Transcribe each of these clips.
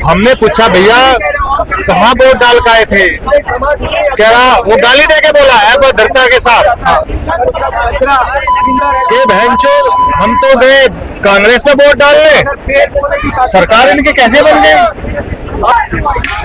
हमने पूछा भैया कहाँ वोट डाल के आए थे, कह रहा वो गाली दे के बोला है भद्रता के साथ कि बहनचो हम तो गए कांग्रेस पे वोट डालने, सरकार इनकी कैसे बन गई।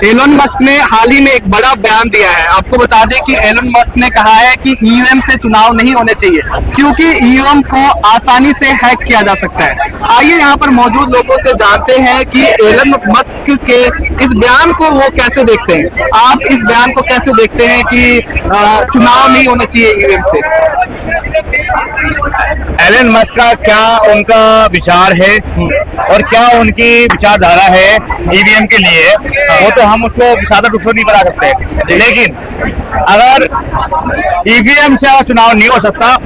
एलन मस्क ने हाल ही में एक बड़ा बयान दिया है। आपको बता दें कि एलन मस्क ने कहा है कि ईवीएम से चुनाव नहीं होने चाहिए क्योंकि ईवीएम को आसानी से हैक किया जा सकता है। आइए यहाँ पर मौजूद लोगों से जानते हैं कि एलन मस्क के इस बयान को वो कैसे देखते हैं। आप इस बयान को कैसे देखते हैं कि चुनाव नहीं होना चाहिए ईवीएम से? एलन मस्क का क्या उनका विचार है और क्या उनकी विचारधारा है ईवीएम के लिए, वो तो हम उसको सादा रूप से नहीं बना सकते। लेकिन अगर ईवीएम से चुनाव नहीं हो सकता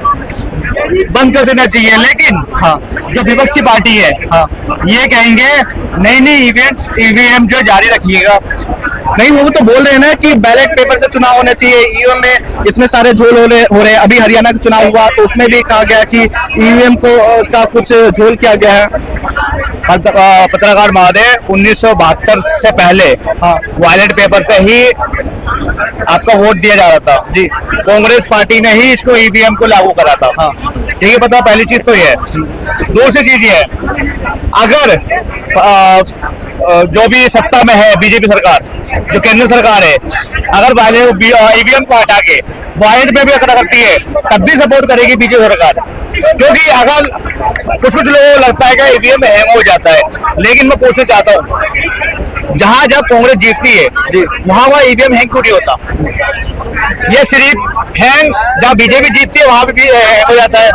बंद कर देना चाहिए। लेकिन जो विपक्षी पार्टी है ये कहेंगे नहीं ईवीएम जो जारी रखिएगा। नहीं, वो तो बोल रहे हैं ना कि बैलेट पेपर से चुनाव होना चाहिए। ईवीएम में इतने सारे झोल हो रहे हैं। अभी हरियाणा का चुनाव हुआ तो उसमें भी कहा गया कि ईवीएम को का कुछ झोल किया गया है। पत्रकार महोदय 1972 से पहले बैलेट पेपर से ही आपका वोट दिया जा रहा था जी। कांग्रेस पार्टी ने ही इसको ईवीएम को लागू करा था। ठीक है, पता पहली चीज तो ये है। दूसरी चीज ये है, अगर जो भी सत्ता में है बीजेपी सरकार, जो केंद्र सरकार है, अगर ईवीएम को हटा के वायलेट में भी अगर करती है तब भी सपोर्ट करेगी बीजेपी सरकार। क्योंकि अगर कुछ लोगों को लगता है कि ईवीएम हैंग हो जाता है, लेकिन मैं पूछना चाहता हूँ जहां जब कांग्रेस जीतती है वहां ईवीएम हैंग क्यों नहीं होता? ये सिर्फ हैंग जहां बीजेपी जीतती है वहां भी हैंग हो जाता है।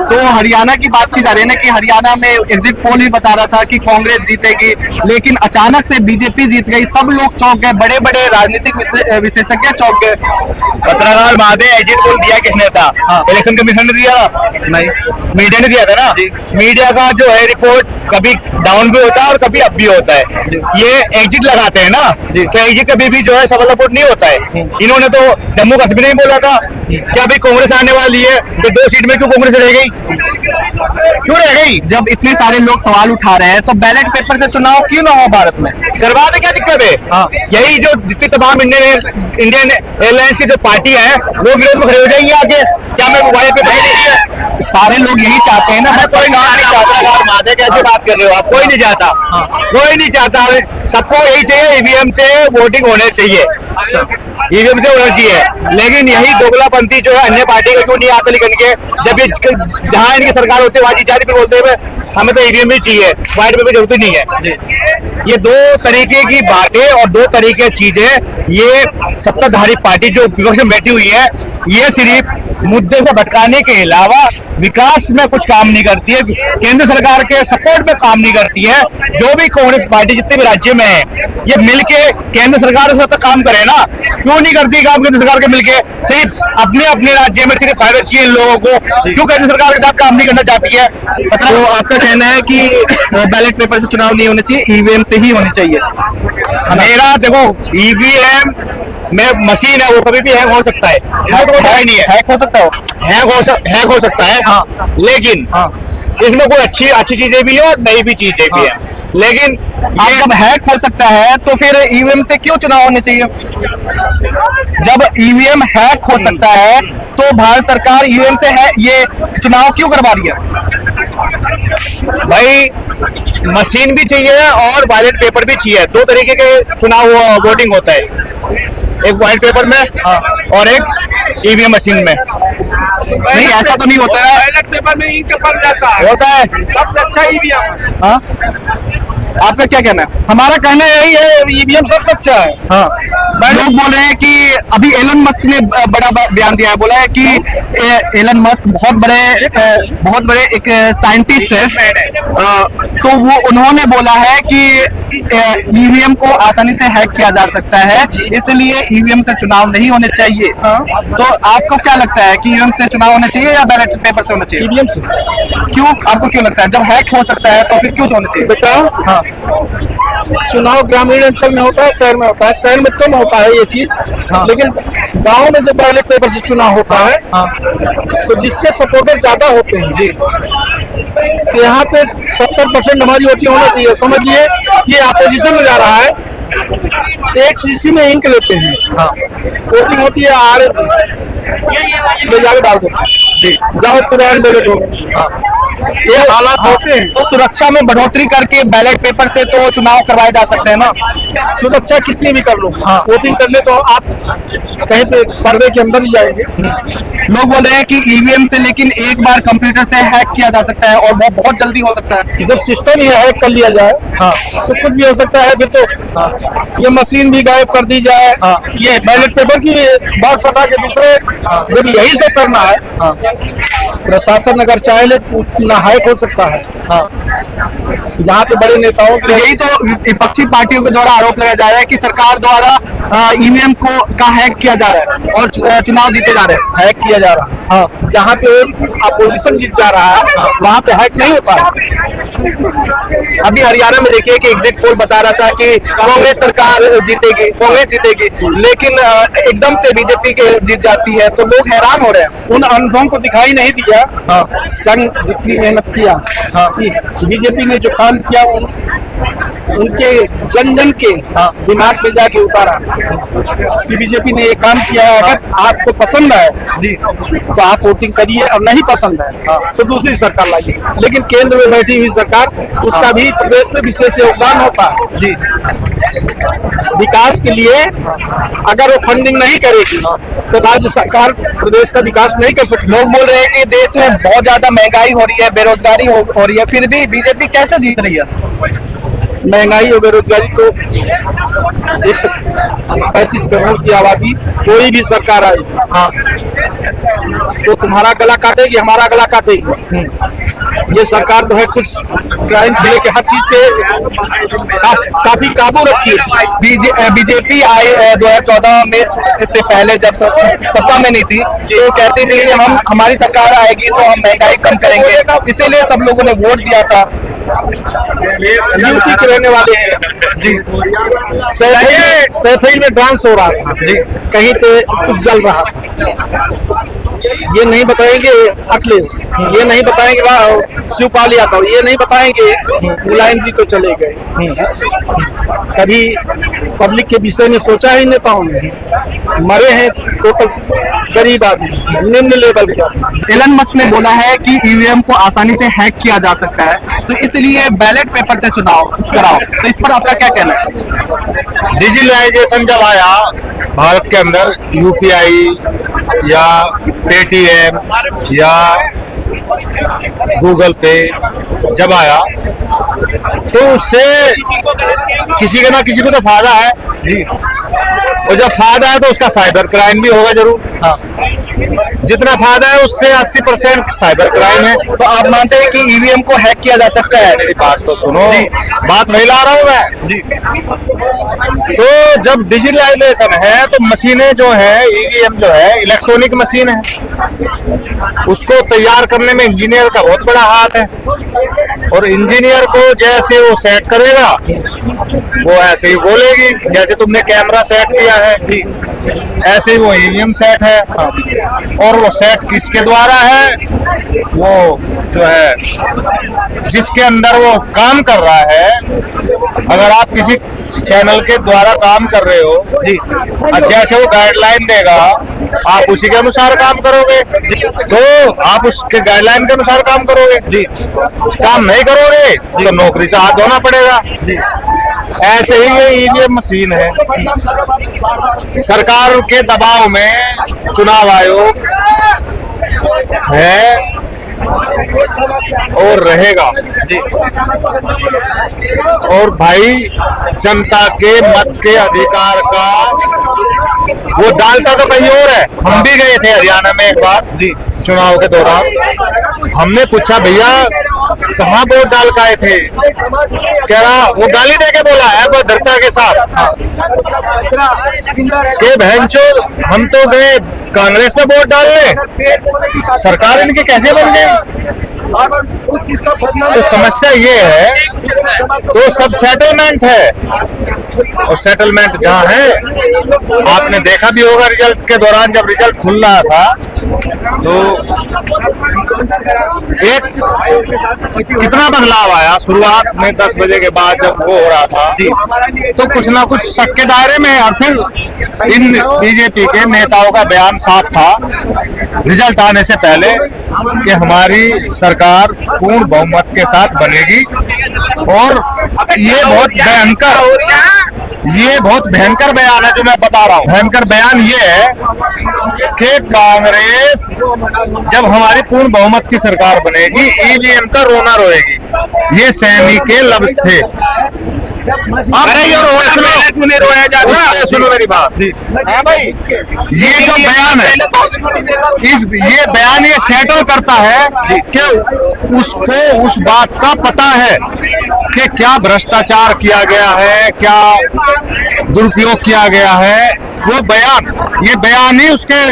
तो हरियाणा की बात की जा रही है ना कि हरियाणा में एग्जिट पोल भी बता रहा था कि कांग्रेस जीतेगी, लेकिन अचानक से बीजेपी जीत गई। सब लोग चौंक गए, बड़े बड़े राजनीतिक विशेषज्ञ चौंक गए। पत्रकार महोदय, एग्जिट पोल दिया किसने था? इलेक्शन कमीशन ने दिया था? नहीं, मीडिया ने दिया था ना। मीडिया का जो है रिपोर्ट कभी डाउन भी होता है और कभी अप भी होता है। ये एग्जिट लगाते हैं ना, तो एग्जिट कभी भी जो है सफल रिपोर्ट नहीं होता है। इन्होंने तो जम्मू कश्मीर में बोला था कि अभी कांग्रेस आने वाली है तो 2 सीट में क्यों कांग्रेस रह गई, क्यों रह गई? जब इतने सारे लोग सवाल उठा रहे हैं तो बैलेट पेपर से चुनाव क्यों ना हो भारत में? करवा दे, क्या दिक्कत है? यही जो जितनी तमाम इंडियन एयरलाइंस की जो पार्टी है वो विरोध में खड़े हो जाएंगे आगे। क्या मैं मोबाइल पे सारे लोग यही चाहते हैं ना। कोई नहीं चाहता। माधे कैसे बात कर रहे हो आप? कोई नहीं चाहता, कोई नहीं चाहता। सबको यही चाहिए ईवीएम से वोटिंग होने चाहिए, ईवीएम से होना चाहिए। लेकिन यही दोगलापंथी जो है अन्य पार्टी का क्यों नहीं आता लिखन के, जब ये जहां इनकी सरकार होती है वहां जारी पे बोलते हुए हमें तो ईवीएम ही चाहिए, वाइट पेपर जरूरत ही नहीं है। ये 2 तरीके की बातें और 2 तरीके की चीजें। ये सत्ताधारी पार्टी जो विपक्ष में बैठी हुई है ये सिर्फ मुद्दे से भटकाने के अलावा विकास में कुछ काम नहीं करती है, केंद्र सरकार के सपोर्ट में काम नहीं करती है। जो भी कांग्रेस पार्टी जितने भी राज्य में है ये मिलके केंद्र सरकार के साथ काम करे ना, क्यों नहीं करती काम केंद्र सरकार के मिलके? सिर्फ अपने अपने राज्य में सिर्फ फायदा चाहिए लोगों को, क्यों केंद्र सरकार के साथ काम नहीं करना चाहती है? तो आपका कहना है कि बैलेट पेपर से चुनाव नहीं होने चाहिए, ईवीएम से ही होनी चाहिए? मेरा देखो, ईवीएम में मशीन है वो कभी भी हैंग हो सकता है, नहीं है हैक हो सकता है, हैंग हो सकता है। लेकिन इसमें कोई अच्छी चीजें भी है और नई भी चीजें भी है। लेकिन जब हैक हो सकता है तो फिर ईवीएम से क्यों चुनाव होने चाहिए? जब ईवीएम हैक हो सकता है तो भारत सरकार ईवीएम से है ये चुनाव क्यों करवा रही है? भाई मशीन भी चाहिए और बैलेट पेपर भी चाहिए। 2 तरीके के चुनाव वोटिंग होता है, एक बैलेट पेपर में और एक ईवीएम मशीन में। नहीं, ऐसा तो नहीं होता है। बैलेट पेपर में इंक पड़ जाता है, होता है। सबसे अच्छा ईवीएम। हाँ, आपका क्या कहना है? हमारा कहना यही है, ईवीएम सबसे अच्छा है। हाँ, लोग बोल रहे हैं कि अभी एलन मस्क ने बड़ा बयान दिया है, बोला है कि एलन मस्क बहुत बड़े एक साइंटिस्ट है। तो वो उन्होंने बोला है कि ईवीएम को आसानी से हैक किया जा सकता है, इसलिए ईवीएम से चुनाव नहीं होने चाहिए। तो आपको क्या लगता है कि ईवीएम से चुनाव होना चाहिए या बैलेट पेपर से होना चाहिए? ईवीएम से। क्यों, आपको क्यों लगता है? जब हैक हो सकता है तो फिर क्यों होना चाहिए? बेटा, हाँ, चुनाव ग्रामीण अंचल में होता है, शहर में होता है। शहर में कम होता है ये चीज, लेकिन गांव में जब बैलेट पेपर से चुनाव होता है तो जिसके सपोर्टर ज्यादा होते हैं जी, यहाँ पे 70% हमारी वोटिंग होना चाहिए। समझिए कि अपोजिशन में जा रहा है, एक शीशी में इंक लेते हैं, हाँ वोटिंग होती है, आर ले जाकर डाल देते हैं, जी जाओ पुराने बैलेट हो, हाँ ये हालात होते हैं। तो सुरक्षा में बढ़ोतरी करके बैलेट पेपर से तो चुनाव करवाए जा सकते हैं ना। सुरक्षा कितनी भी कर लो, हाँ। वोटिंग करने तो आप कहीं पे पर्दे के अंदर ही जाएंगे। लोग बोल रहे हैं कि ईवीएम से लेकिन एक बार कंप्यूटर से हैक किया जा सकता है और वो बहुत जल्दी हो सकता है। जब सिस्टम ही हैक कर लिया जाए हाँ तो कुछ भी हो सकता है। फिर तो हाँ ये मशीन भी गायब कर दी जाए, हाँ। ये बैलेट पेपर की बॉक्स हटा के दूसरे, जब यही सब करना है, हाँ प्रशासन अगर चाहे तो ना हैक हो सकता है। हाँ। जहाँ पे बड़े नेताओं तो के यही तो विपक्षी पार्टियों के द्वारा आरोप लगाया जा रहा है कि सरकार द्वारा ईवीएम का हैक किया जा रहा है और चुनाव जीते जा रहे हैं। हैक किया जा रहा है। हाँ जहाँ पे अपोजिशन जीत जा रहा है वहाँ पे हैक नहीं होता है। अभी हरियाणा में देखिए कि एग्जिट पोल बता रहा था कि कांग्रेस सरकार जीतेगी, कांग्रेस जीतेगी, लेकिन एकदम से बीजेपी के जीत जाती है तो लोग हैरान हो रहे हैं। उन अनुभवों को दिखाई नहीं दिया। हाँ संघ जितनी मेहनत किया, हाँ। बीजेपी ने जो काम किया उनके जन जन के दिमाग में जाके उतारा कि बीजेपी ने ये काम किया है। अगर आपको पसंद है जी तो आप वोटिंग करिए, और नहीं पसंद है तो दूसरी सरकार लाइए। लेकिन केंद्र में बैठी हुई सरकार, उसका भी प्रदेश में विशेष योगदान होता है जी। विकास के लिए। अगर वो फंडिंग नहीं करेगी तो राज्य सरकार प्रदेश का विकास नहीं कर सकती। लोग बोल रहे हैं कि देश में बहुत ज्यादा महंगाई हो रही है, बेरोजगारी हो रही है, फिर भी बीजेपी कैसे जीत रही है। महंगाई और बेरोजगारी तो 135 करोड़ की आबादी, कोई भी सरकार आएगी हाँ तो तुम्हारा गला काटेगी, हमारा गला काटेगी। ये सरकार तो है कुछ क्राइम से लेके हर चीज पे काफी काबू रखी है। बीजेपी आई 2014 में, इससे पहले जब सत्ता में नहीं थी तो कहती थी कि हमारी सरकार आएगी तो हम महंगाई कम करेंगे, इसीलिए सब लोगों ने वोट दिया था। यूपी के रहने वाले हैं जी। सैफई में डांस हो रहा था जी, कहीं पे कुछ जल रहा था। ये नहीं बताएंगे अखिलेश, ये नहीं बताएंगे शिवपाल यादव, ये नहीं बताएंगे मुलायम जी तो चले गए। कभी पब्लिक के विषय में सोचा ही नेताओं ने, मरे हैं टोटल गरीब आदमी, निम्न लेवल के आदमी। एलन मस्क ने बोला है कि ईवीएम को आसानी से हैक किया जा सकता है, तो इसलिए बैलेट पेपर से चुनाव कराओ। तो इस पर आपका क्या कहना है। डिजिटलाइजेशन जब आया भारत के अंदर, यूपीआई या पेटीएम या गूगल पे जब आया तो उससे किसी का ना किसी को तो फायदा है जी। और जब फायदा है तो उसका साइबर क्राइम भी होगा जरूर। हाँ, जितना फायदा है उससे 80% साइबर क्राइम है। तो आप मानते हैं कि ईवीएम को हैक किया जा सकता है। मेरी बात तो सुनो जी। बात वही ला रहा हूं मैं जी। तो जब डिजिटलाइजेशन है तो मशीनें जो है, ईवीएम जो है इलेक्ट्रॉनिक मशीन है, उसको तैयार करने में इंजीनियर का बहुत बड़ा हाथ है। और इंजीनियर को जैसे वो सेट करेगा वो ऐसे ही बोलेगी। जैसे तुमने कैमरा सेट किया है जी, ऐसे ही वो ईवीएम सेट है। और वो सेट किसके द्वारा है, वो जो है जिसके अंदर वो काम कर रहा है। अगर आप किसी चैनल के द्वारा काम कर रहे हो जी, और जैसे वो गाइडलाइन देगा आप उसी के अनुसार काम करोगे जी। तो आप उसके गाइडलाइन के अनुसार काम करोगे जी। काम नहीं करोगे तो नौकरी से हाथ धोना पड़ेगा जी। ऐसे ही ये ईवीएम मशीन है। सरकार के दबाव में चुनाव आयोग है और रहेगा जी। और भाई जनता के मत के अधिकार का वो डालता तो कहीं और है। हम भी गए थे हरियाणा में एक बार जी, चुनाव के दौरान। हमने पूछा भैया कहाँ वोट डाल के आए थे, कह रहा वो गाली दे के बोला है भद्रता के साथ के बहनचोद हम तो गए कांग्रेस पे वोट डालने, सरकार इनकी कैसे बन गई। तो समस्या ये है, तो सब सेटलमेंट है। और सेटलमेंट जहाँ है, आपने देखा भी होगा रिजल्ट के दौरान जब रिजल्ट खुल रहा था तो एक कितना बदलाव आया शुरुआत में 10 बजे के बाद जब वो हो रहा था जी, तो कुछ ना कुछ शक के दायरे में। और फिर इन बीजेपी के नेताओं का बयान साफ था रिजल्ट आने से पहले कि हमारी सरकार पूर्ण बहुमत के साथ बनेगी। और ये बहुत भयंकर बयान है जो मैं बता रहा हूँ। भयंकर बयान ये है कि कांग्रेस जब हमारी पूर्ण बहुमत की सरकार बनेगी ईवीएम का रोना रोएगी। ये सहमी के लफ्ज थे। अरे ये रोया जाता, सुनो मेरी बात जी। हाँ भाई, ये जो बयान है ये बयान ये सेटल करता है कि उसको उस बात का पता है कि क्या भ्रष्टाचार किया गया है, क्या दुरुपयोग किया गया है। वो ये बयान ही उसके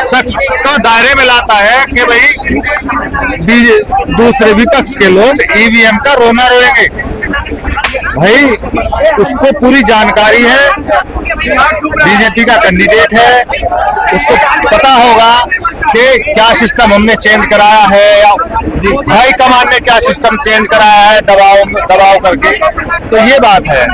शक का दायरे में लाता है कि भाई दूसरे विपक्ष के लोग ईवीएम का रोना रोएंगे। भाई उसको पूरी जानकारी है, बीजेपी का कैंडिडेट है, उसको पता होगा कि क्या सिस्टम हमने चेंज कराया है या हाई कमान ने क्या सिस्टम चेंज कराया है दबाव करके। तो ये बात है।